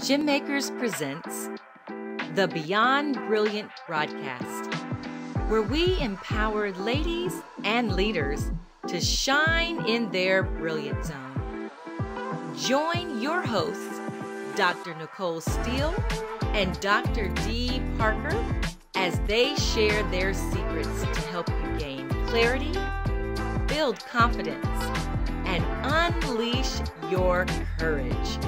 Gym Makers presents the Beyond Brilliant broadcast, where we empower ladies and leaders to shine in their brilliant zone. Join your hosts, Dr. Nicole Steele and Dr. D. Parker, as they share their secrets to help you gain clarity, build confidence, and unleash your courage.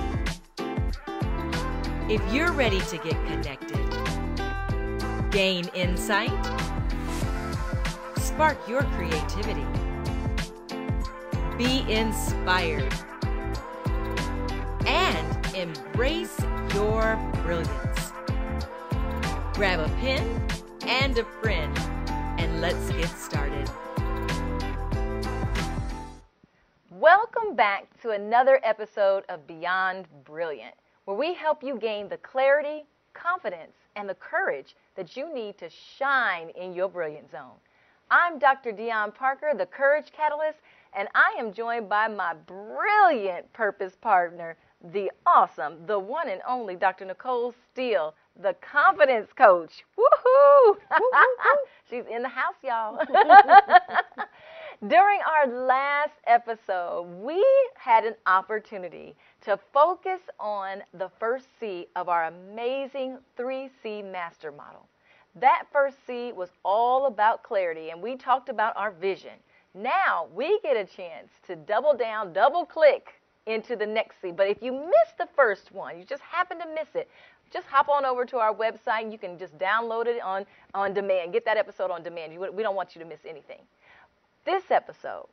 If you're ready to get connected, gain insight, spark your creativity, be inspired, and embrace your brilliance, grab a pen and a friend, and let's get started. Welcome back to another episode of Beyond Brilliant, where we help you gain the clarity, confidence, and the courage that you need to shine in your brilliant zone. I'm Dr. DeYonne Parker, the Courage Catalyst, and I am joined by my brilliant purpose partner, the awesome, the one and only Dr. Nicole Steele, the Confidence Coach. Woohoo! She's in the house, y'all. During our last episode, we had an opportunity to focus on the first C of our amazing 3C master model. That first C was all about clarity, and we talked about our vision. Now we get a chance to double down, double click into the next C. But if you missed the first one, you just happen to miss it, just hop on over to our website and you can just download it on demand. Get that episode on demand. We don't want you to miss anything. This episode,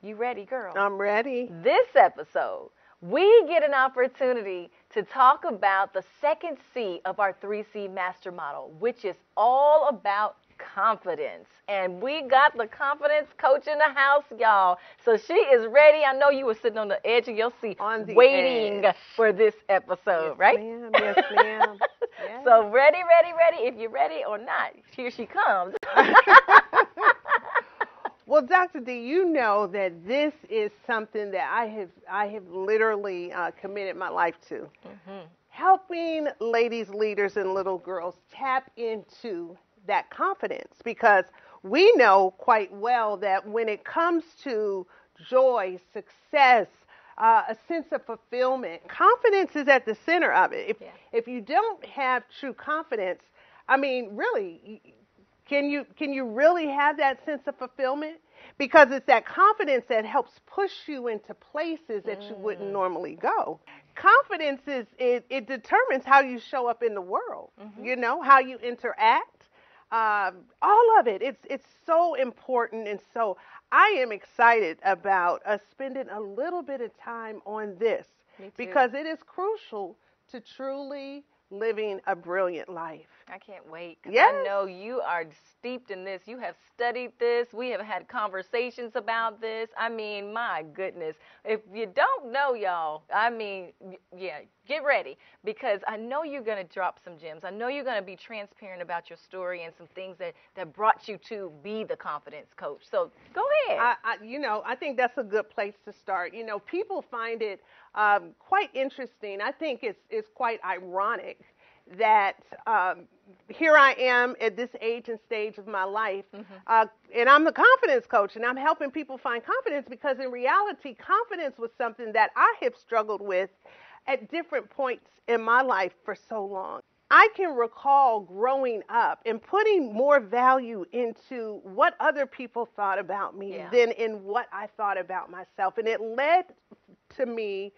you ready, girl? I'm ready. This episode, we get an opportunity to talk about the second C of our 3C master model, which is all about confidence. And we got the confidence coach in the house, y'all. So she is ready. I know you were sitting on the edge of your seat waiting for this episode, yes, right? Ma'am. Yes, ma'am. Yes. So ready. If you're ready or not, here she comes. Well, Dr. D, you know that this is something that I have literally committed my life to. Mm-hmm. Helping ladies, leaders, and little girls tap into that confidence, because we know quite well that when it comes to joy, success, a sense of fulfillment, confidence is at the center of it. If you don't have true confidence, I mean, really, can you really have that sense of fulfillment? Because it's that confidence that helps push you into places that you wouldn't normally go. Confidence it determines how you show up in the world, you know, how you interact, all of it. It's so important. And so I am excited about us spending a little bit of time on this, because it is crucial to truly living a brilliant life. I can't wait. Yes. I know you are steeped in this. You have studied this. We have had conversations about this. I mean, my goodness. If you don't know, y'all, I mean, yeah, get ready, because I know you're going to drop some gems. I know you're going to be transparent about your story and some things that brought you to be the confidence coach. So go ahead. I think that's a good place to start. You know, people find it quite interesting. I think it's quite ironic that here I am at this age and stage of my life, and I'm the confidence coach, and I'm helping people find confidence, because in reality, confidence was something that I have struggled with at different points in my life for so long. I can recall growing up and putting more value into what other people thought about me than in what I thought about myself, and it led to me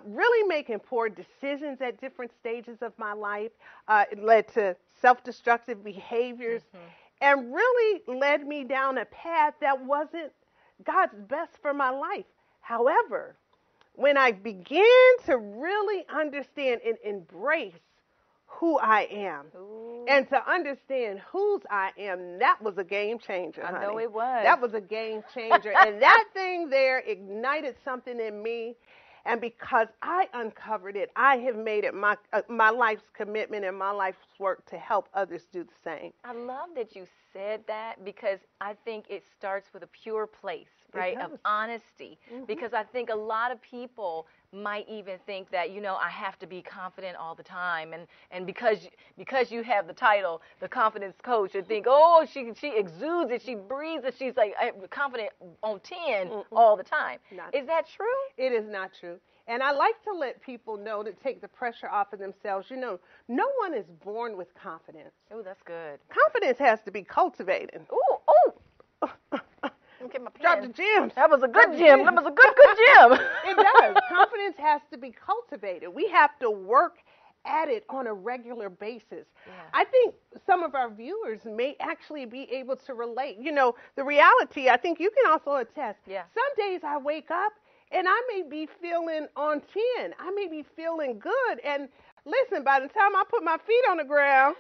really making poor decisions at different stages of my life. It led to self-destructive behaviors and really led me down a path that wasn't God's best for my life. However, when I began to really understand and embrace who I am and to understand whose I am, that was a game changer, honey. I know it was. That was a game changer. And that thing there ignited something in me. And because I uncovered it, I have made it my life's commitment and my life's work to help others do the same. I love that you said that, because I think it starts with a pure place. right, of honesty. Because I think a lot of people might even think that, I have to be confident all the time. And because you have the title, the confidence coach, you think, oh, she exudes it, she breathes it, she's like confident on 10 all the time. Is that true? It is not true. And I like to let people know to take the pressure off of themselves. No one is born with confidence. Oh, that's good. Confidence has to be cultivated. Oh. Get my pen. Drop the gems. That was a good gem. That was a good gem. It does. Confidence has to be cultivated. We have to work at it on a regular basis. Yeah. I think some of our viewers may actually be able to relate. The reality, I think you can also attest. Yeah. Some days I wake up and I may be feeling on 10. I may be feeling good. And listen, by the time I put my feet on the ground,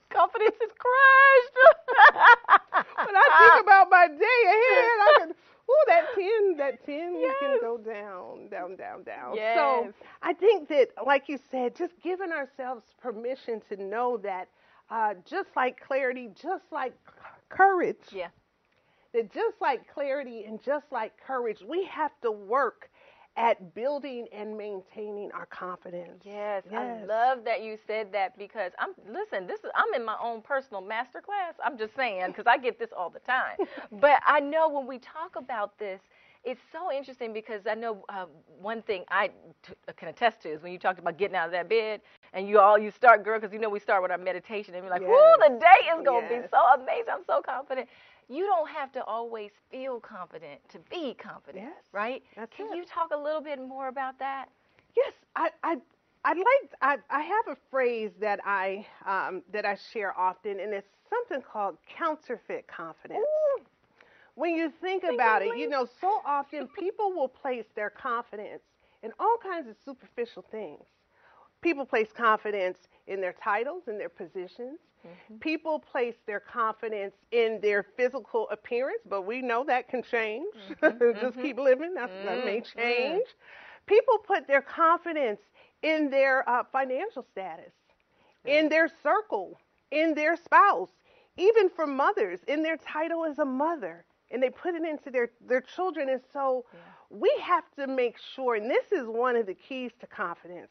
confidence is crushed. When I think about my day ahead, I can, that 10 yes. can go down. Yes. So I think that, like you said, just giving ourselves permission to know that just like clarity, just like courage, yeah. that just like clarity and just like courage, we have to work at building and maintaining our confidence. Yes, I love that you said that because I'm in my own personal master class. I'm just saying because I get this all the time. But I know when we talk about this, it's so interesting because I know one thing I can attest to is when you talked about getting out of that bed and you start, girl, because we start with our meditation and you're like, whoo, the day is going to be so amazing. I'm so confident. You don't have to always feel confident to be confident, right? Can you talk a little bit more about that? Yes, I have a phrase that I share often, and it's something called counterfeit confidence. Ooh. When you think about it, so often people will place their confidence in all kinds of superficial things. People place confidence in their titles, in their positions. Mm-hmm. People place their confidence in their physical appearance, but we know that can change. Mm-hmm. Just keep living. That may change. People put their confidence in their financial status, in their circle, in their spouse, even for mothers, in their title as a mother, and they put it into their children. And so we have to make sure, and this is one of the keys to confidence,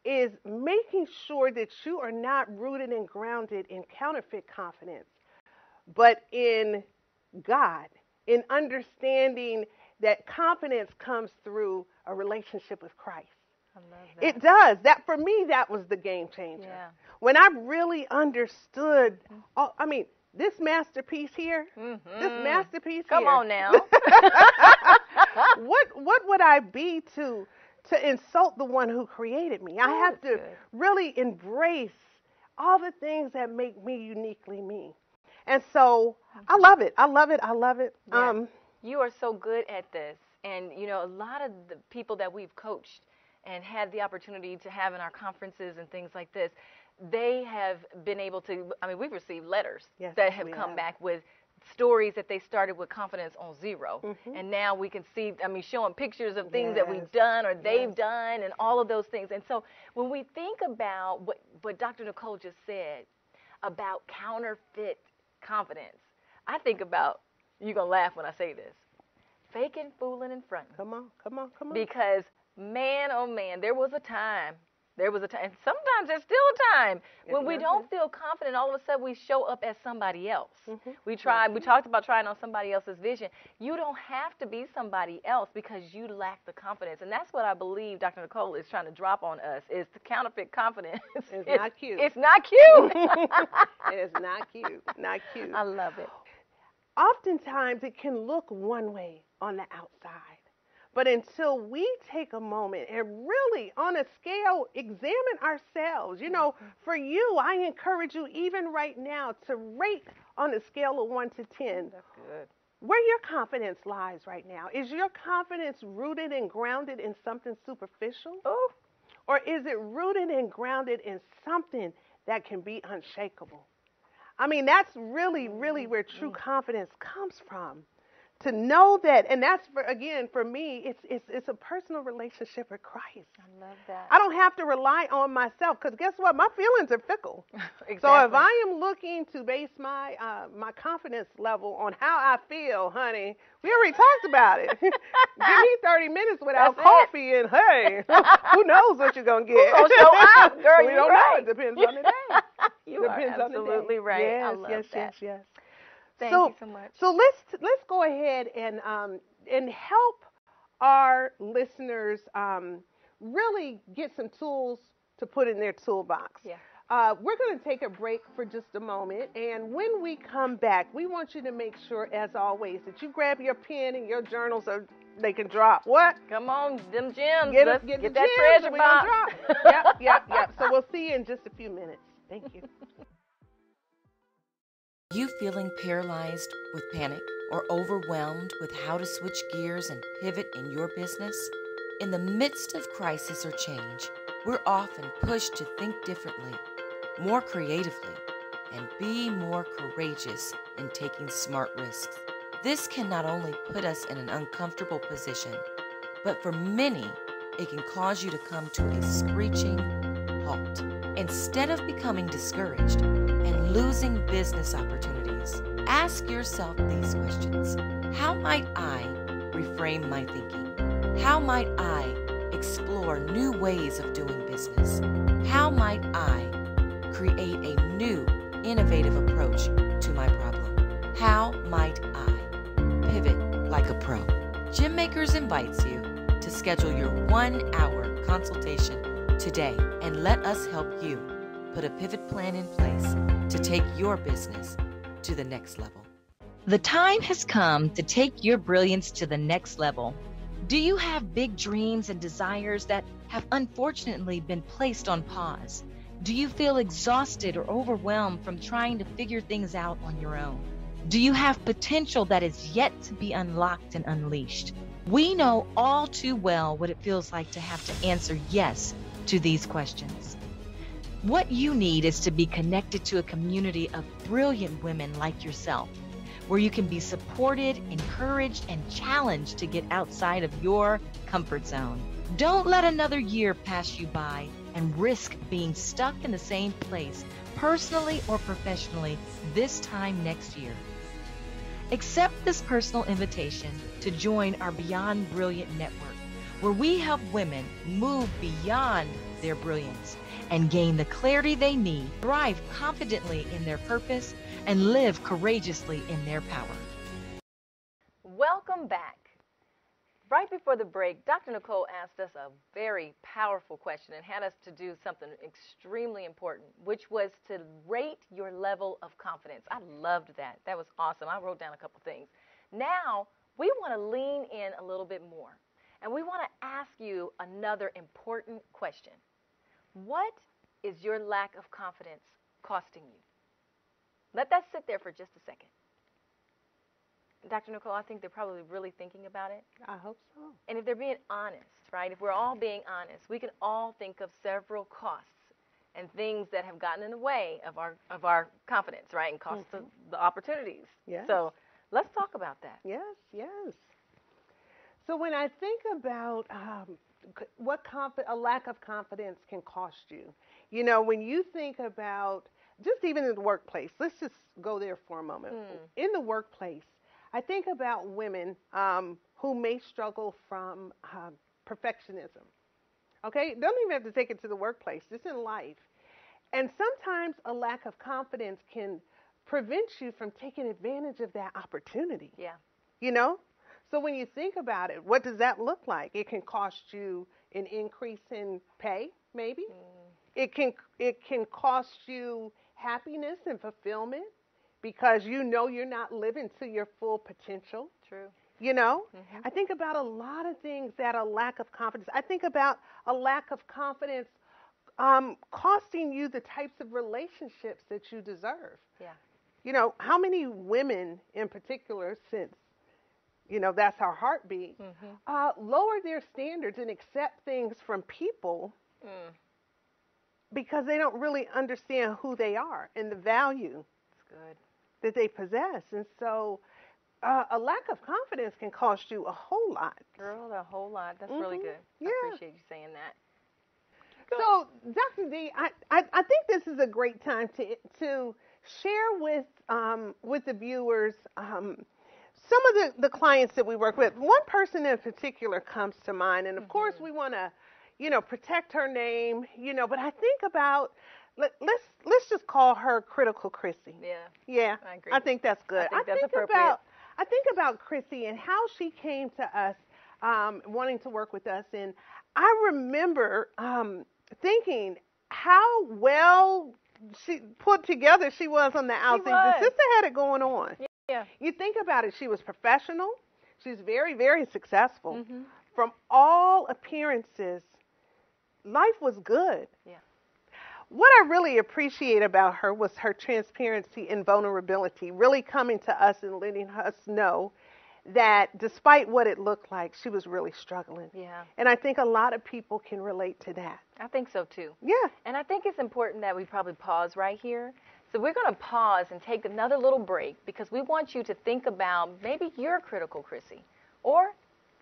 is making sure that you are not rooted and grounded in counterfeit confidence, but in God, in understanding that confidence comes through a relationship with Christ. I love that. It does. That, for me, that was the game changer. Yeah. When I really understood, this masterpiece here, Come on now. What would I be to insult the one who created me? I have to really embrace all the things that make me uniquely me. And so I love it. Yeah. You are so good at this. And, a lot of the people that we've coached and had the opportunity to have in our conferences and things like this, they have been able to, we've received letters that have come back with stories that they started with confidence on 0. Mm-hmm. And now we can see, showing pictures of things that we've done or they've done and all of those things. And so when we think about what Dr. Nicole just said about counterfeit confidence, I think about, you're going to laugh when I say this, faking, fooling, and fronting. Come on. Because, man, oh, man, there was a time, and sometimes there's still a time when we don't feel confident. All of a sudden we show up as somebody else. Mm-hmm. We talked about trying on somebody else's vision. You don't have to be somebody else because you lack the confidence. And that's what I believe Dr. Nicole is trying to drop on us, is the counterfeit confidence. It's not cute. It's not cute. It's not cute. Not cute. I love it. Oftentimes it can look one way on the outside. But until we take a moment and really, on a scale, examine ourselves. For you, I encourage you even right now to rate on a scale of 1 to 10. That's good. Where your confidence lies right now. Is your confidence rooted and grounded in something superficial? Oh. Or is it rooted and grounded in something that can be unshakable? That's really, really where true confidence comes from. to know that, and that's for me, it's a personal relationship with Christ. I love that. I don't have to rely on myself, because guess what? My feelings are fickle. Exactly. So if I am looking to base my my confidence level on how I feel, honey, we already talked about it. Give me 30 minutes without coffee, and hey, who knows what you're gonna get? Who's gonna show up, girl? We don't know. It depends on the day. You are absolutely right. Yes, I love that. Yes. Thank you so much. So let's go ahead and help our listeners really get some tools to put in their toolbox. Yeah. We're going to take a break for just a moment, and when we come back, we want you to make sure, as always, that you grab your pen and your journals so they can drop. What? Come on, them gems. Get Let's the get that gems treasure box. Yep. So we'll see you in just a few minutes. Thank you. You feeling paralyzed with panic or overwhelmed with how to switch gears and pivot in your business? In the midst of crisis or change, we're often pushed to think differently, more creatively, and be more courageous in taking smart risks. This can not only put us in an uncomfortable position, but for many, it can cause you to come to a screeching halt. Instead of becoming discouraged and losing business opportunities, ask yourself these questions. How might I reframe my thinking? How might I explore new ways of doing business? How might I create a new, innovative approach to my problem? How might I pivot like a pro? Gym Makers invites you to schedule your 1-hour consultation today and let us help you put a pivot plan in place to take your business to the next level. The time has come to take your brilliance to the next level. Do you have big dreams and desires that have unfortunately been placed on pause? Do you feel exhausted or overwhelmed from trying to figure things out on your own? Do you have potential that is yet to be unlocked and unleashed? We know all too well what it feels like to have to answer yes to these questions. What you need is to be connected to a community of brilliant women like yourself, where you can be supported, encouraged, and challenged to get outside of your comfort zone. Don't let another year pass you by and risk being stuck in the same place, personally or professionally, this time next year. Accept this personal invitation to join our Beyond Brilliant network, where we help women move beyond their brilliance and gain the clarity they need, thrive confidently in their purpose, and live courageously in their power. Welcome back. Right before the break, Dr. Nicole asked us a very powerful question and had us to do something extremely important, which was to rate your level of confidence. I loved that. That was awesome. I wrote down a couple things. Now, we want to lean in a little bit more, and we want to ask you another important question. What is your lack of confidence costing you? Let that sit there for just a second. Dr. Nicole, I think they're probably really thinking about it. I hope so. And if they're being honest, right, if we're all being honest, we can all think of several costs and things that have gotten in the way of our confidence, right, and cost the opportunities. Yes. So let's talk about that. Yes. So when I think about what a lack of confidence can cost you, you know, when you think about just even in the workplace, let's just go there for a moment. In the workplace, I think about women who may struggle from perfectionism. Okay? Don't even have to take it to the workplace, just in life. And sometimes a lack of confidence can prevent you from taking advantage of that opportunity. Yeah. You know? So when you think about it, what does that look like? It can cost you an increase in pay, maybe. It can cost you happiness and fulfillment, because you know you're not living to your full potential. True. You know? I think about a lot of things that a lack of confidence. I think about a lack of confidence costing you the types of relationships that you deserve. Yeah. You know, how many women in particular, since, you know, that's our heartbeat, lower their standards and accept things from people because they don't really understand who they are and the value that they possess. And so a lack of confidence can cost you a whole lot. Girl, a whole lot. That's really good. Yeah. I appreciate you saying that. So, Dr. D, I think this is a great time to share with the viewers some of the clients that we work with. One person in particular comes to mind, and of course we want to, protect her name, but I think about let's just call her Critical Chrissy. Yeah. Yeah. I agree. I think that's good. I think that's appropriate. I think about Chrissy and how she came to us wanting to work with us, and I remember thinking how well she put together she was on the outside. The sister had it going on. Yeah. You think about it, she was professional. She's very, very successful. From all appearances, life was good. Yeah. What I really appreciate about her was her transparency and vulnerability, really coming to us and letting us know that despite what it looked like, she was really struggling. Yeah. And I think a lot of people can relate to that. I think so too. Yeah. And I think it's important that we probably pause right here. So we're going to pause and take another little break because we want you to think about maybe you're Critical Chrissy. Or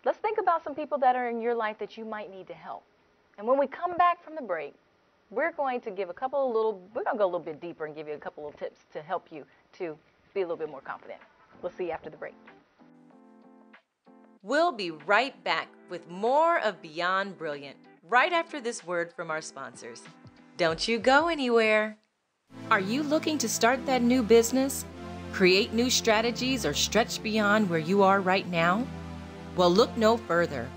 let's think about some people that are in your life that you might need to help. And when we come back from the break, we're going to give we're going to go a little bit deeper and give you a couple of tips to help you to be a little bit more confident. We'll see you after the break. We'll be right back with more of Beyond Brilliant right after this word from our sponsors. Don't you go anywhere. Are you looking to start that new business, create new strategies, or stretch beyond where you are right now? Well, look no further.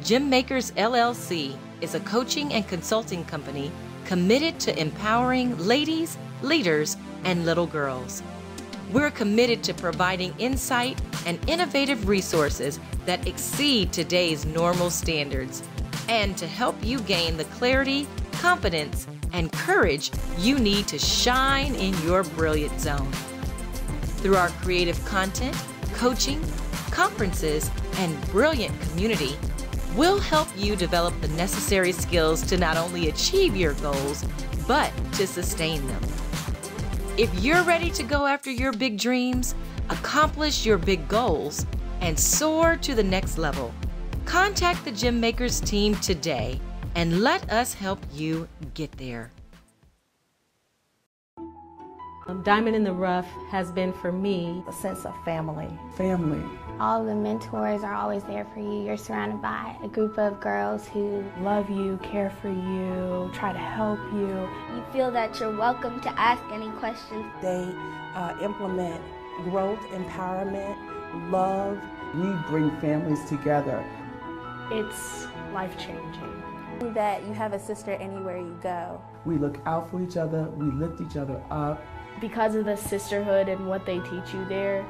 Gym Makers LLC is a coaching and consulting company committed to empowering ladies, leaders, and little girls. We're committed to providing insight and innovative resources that exceed today's normal standards and to help you gain the clarity, confidence, and courage you need to shine in your brilliant zone. Through our creative content, coaching, conferences, and brilliant community, we'll help you develop the necessary skills to not only achieve your goals, but to sustain them. If you're ready to go after your big dreams, accomplish your big goals, and soar to the next level, contact the Gym Makers team today and let us help you get there. Diamond in the Rough has been for me a sense of family. All the mentors are always there for you. You're surrounded by a group of girls who Love you, care for you, try to help you. You feel that you're welcome to ask any questions. They implement growth, empowerment, love. We bring families together. It's life-changing. That you have a sister anywhere you go. We look out for each other, we lift each other up. because of the sisterhood and what they teach you there.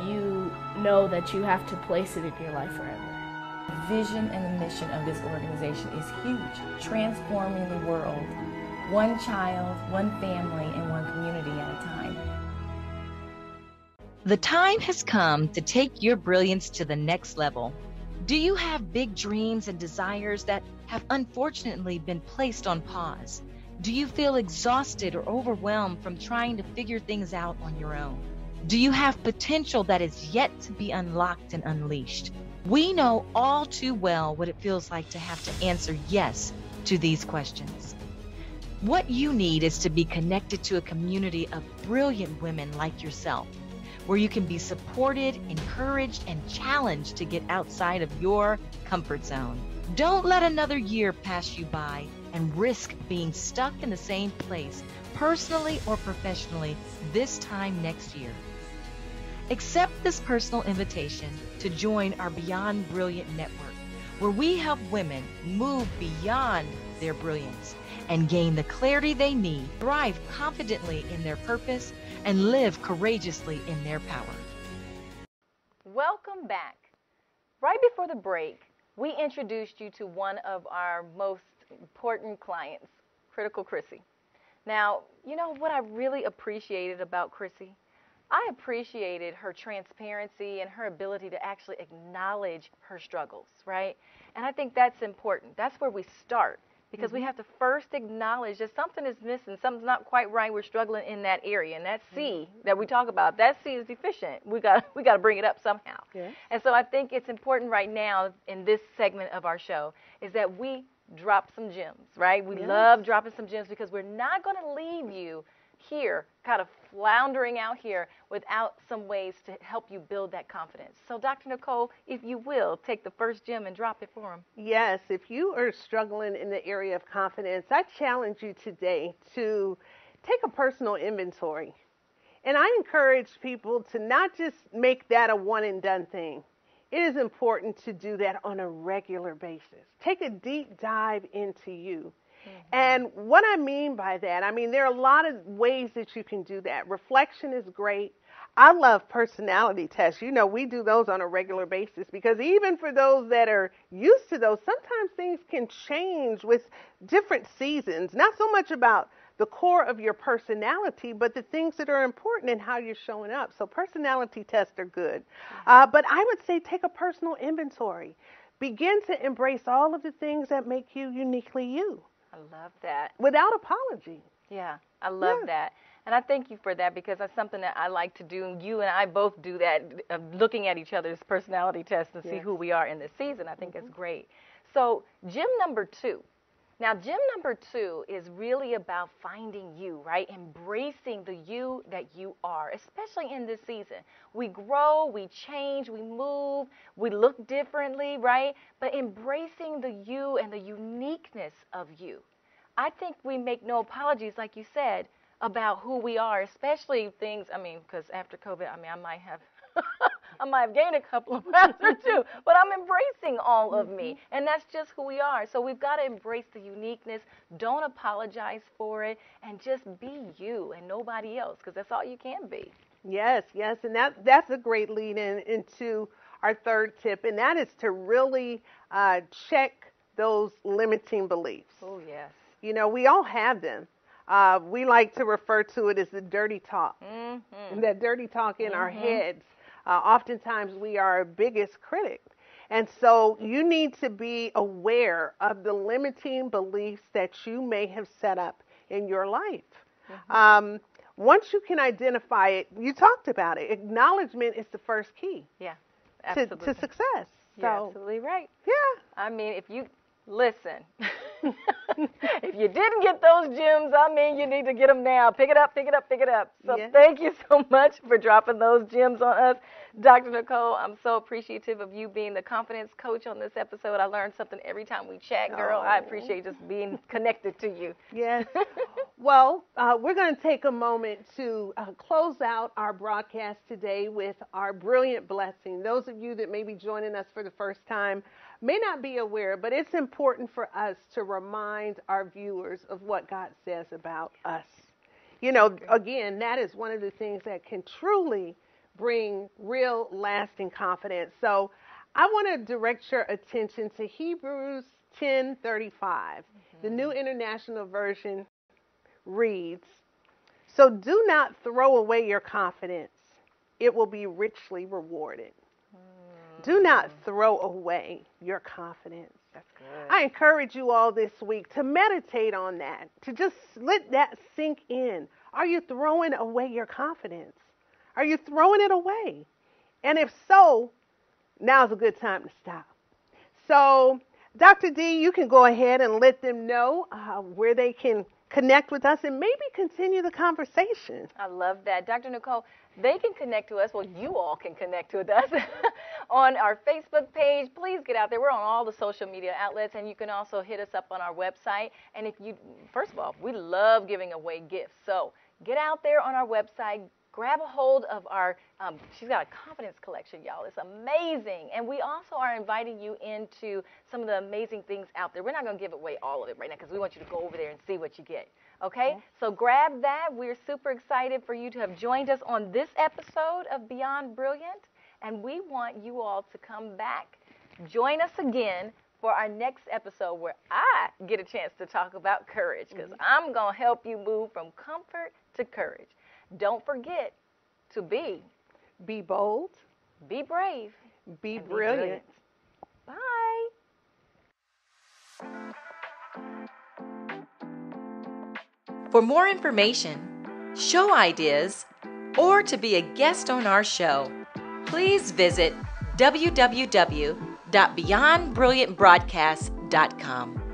You know that you have to place it in your life forever. The vision and the mission of this organization is huge, transforming the world, one child, one family, and one community at a time. The time has come to take your brilliance to the next level. Do you have big dreams and desires that have unfortunately been placed on pause? Do you feel exhausted or overwhelmed from trying to figure things out on your own? Do you have potential that is yet to be unlocked and unleashed? We know all too well what it feels like to have to answer yes to these questions. What you need is to be connected to a community of brilliant women like yourself, where you can be supported, encouraged, and challenged to get outside of your comfort zone. Don't let another year pass you by and risk being stuck in the same place, personally or professionally, this time next year. Accept this personal invitation to join our Beyond Brilliant network, where we help women move beyond their brilliance and gain the clarity they need, thrive confidently in their purpose, and live courageously in their power. Welcome back. Right before the break, we introduced you to one of our most important clients, Critical Chrissy. Now, you know what I really appreciated about Chrissy? I appreciated her transparency and her ability to actually acknowledge her struggles, right? And I think that's important. That's where we start. because we have to first acknowledge that something is missing, something's not quite right, we're struggling in that area. And that C that we talk about, that C is deficient. We got to bring it up somehow. Yes. And so I think it's important right now in this segment of our show is that we drop some gems, right? We love dropping some gems because we're not going to leave you here, kind of floundering out here without some ways to help you build that confidence. So, Dr. Nicole, if you will, take the first gem and drop it for them. Yes, if you are struggling in the area of confidence, I challenge you today to take a personal inventory. And I encourage people to not just make that a one and done thing. It is important to do that on a regular basis. Take a deep dive into you. And what I mean by that, there are a lot of ways that you can do that. Reflection is great. I love personality tests. We do those on a regular basis because even for those that are used to those, sometimes things can change with different seasons. Not so much about the core of your personality, but the things that are important and how you're showing up. So personality tests are good. But I would say take a personal inventory. Begin to embrace all of the things that make you uniquely you. I love that. Without apology. Yeah, I love that. And I thank you for that because that's something that I like to do. And you and I both do that, looking at each other's personality tests and see who we are in this season. I think that's great. So gem number 2. Now, gem number 2 is really about finding you, right? Embracing the you that you are, especially in this season. We grow, we change, we move, we look differently, right? But embracing the you and the uniqueness of you. I think we make no apologies, like you said, about who we are, especially things, because after COVID, I might have I might have gained a couple of pounds or two, but I'm embracing all of me, and that's just who we are. So we've got to embrace the uniqueness. Don't apologize for it, and just be you and nobody else, because that's all you can be. Yes, and that's a great lead into our third tip, and that is to really check those limiting beliefs. Oh, yes. We all have them. We like to refer to it as the dirty talk. That dirty talk in our heads. Oftentimes we are our biggest critic. And so you need to be aware of the limiting beliefs that you may have set up in your life. Once you can identify it, you talked about it. Acknowledgement is the first key. Yeah, absolutely. To success. You're absolutely right. Yeah. If you listen, if you didn't get those gems, you need to get them now. Pick it up. So thank you so much for dropping those gems on us. Dr. Nicole, I'm so appreciative of you being the confidence coach on this episode. I learned something every time we chat, girl. I appreciate just being connected to you. Yes. Well, we're going to take a moment to close out our broadcast today with our brilliant blessing. Those of you that may be joining us for the first time may not be aware, but it's important for us to remind our viewers of what God says about us. Again, that is one of the things that can truly bring real lasting confidence. So I want to direct your attention to Hebrews 10:35. The New International Version reads, "So do not throw away your confidence. It will be richly rewarded." Do not throw away your confidence. That's good. I encourage you all this week to meditate on that, to just let that sink in. Are you throwing away your confidence? Are you throwing it away? And if so, now's a good time to stop. So, Dr. D, you can go ahead and let them know where they can connect with us and maybe continue the conversation. I love that. Dr. Nicole, they can connect to us. Well, you all can connect with us on our Facebook page. Please get out there. We're on all the social media outlets, and you can also hit us up on our website. And first of all, we love giving away gifts. So get out there on our website. Grab a hold of our, she's got a confidence collection, y'all. It's amazing. And we also are inviting you into some of the amazing things out there. We're not going to give away all of it right now because we want you to go over there and see what you get. Okay? So grab that. We're super excited for you to have joined us on this episode of Beyond Brilliant. And we want you all to come back, join us again for our next episode where I get a chance to talk about courage because I'm going to help you move from comfort to courage. Don't forget to be bold, be brave, be brilliant. Bye. For more information, show ideas, or to be a guest on our show, please visit www.beyondbrilliantbroadcast.com.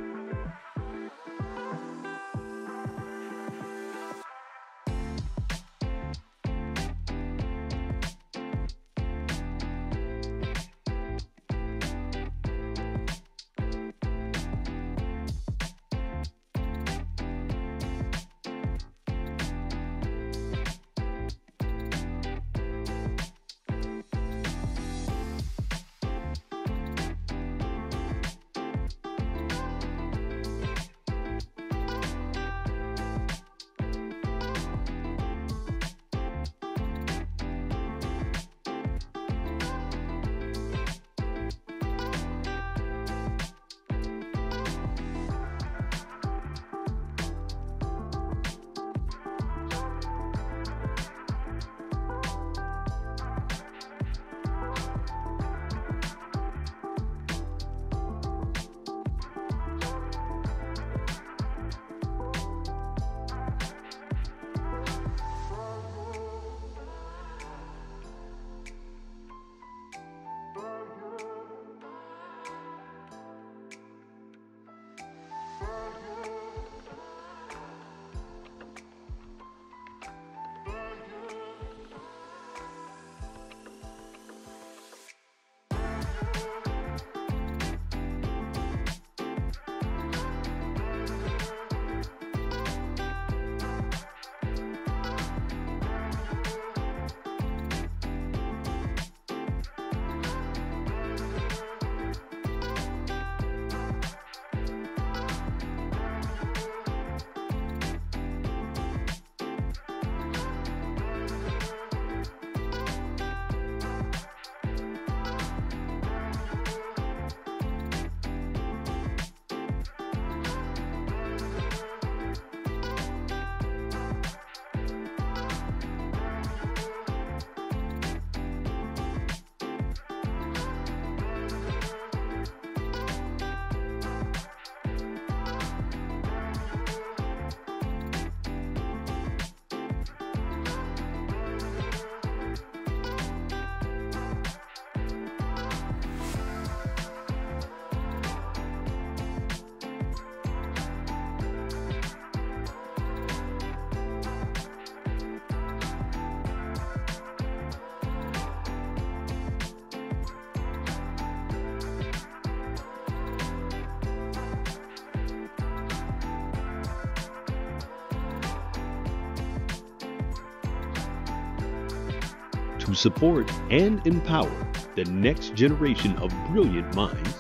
To support and empower the next generation of brilliant minds,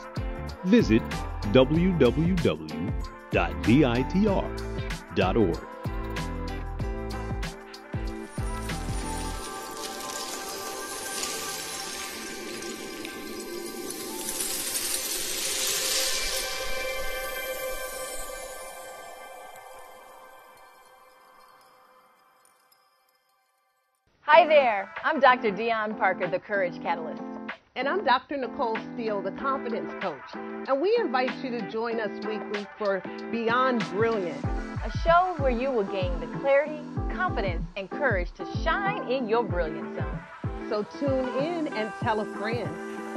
visit www.ditr.org. Hi there, I'm Dr. DeYonne Parker, the Courage Catalyst. And I'm Dr. Nicole Steele, the Confidence Coach. And we invite you to join us weekly for Beyond Brilliant, a show where you will gain the clarity, confidence, and courage to shine in your brilliant zone. So tune in and tell a friend.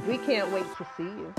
We can't wait to see you.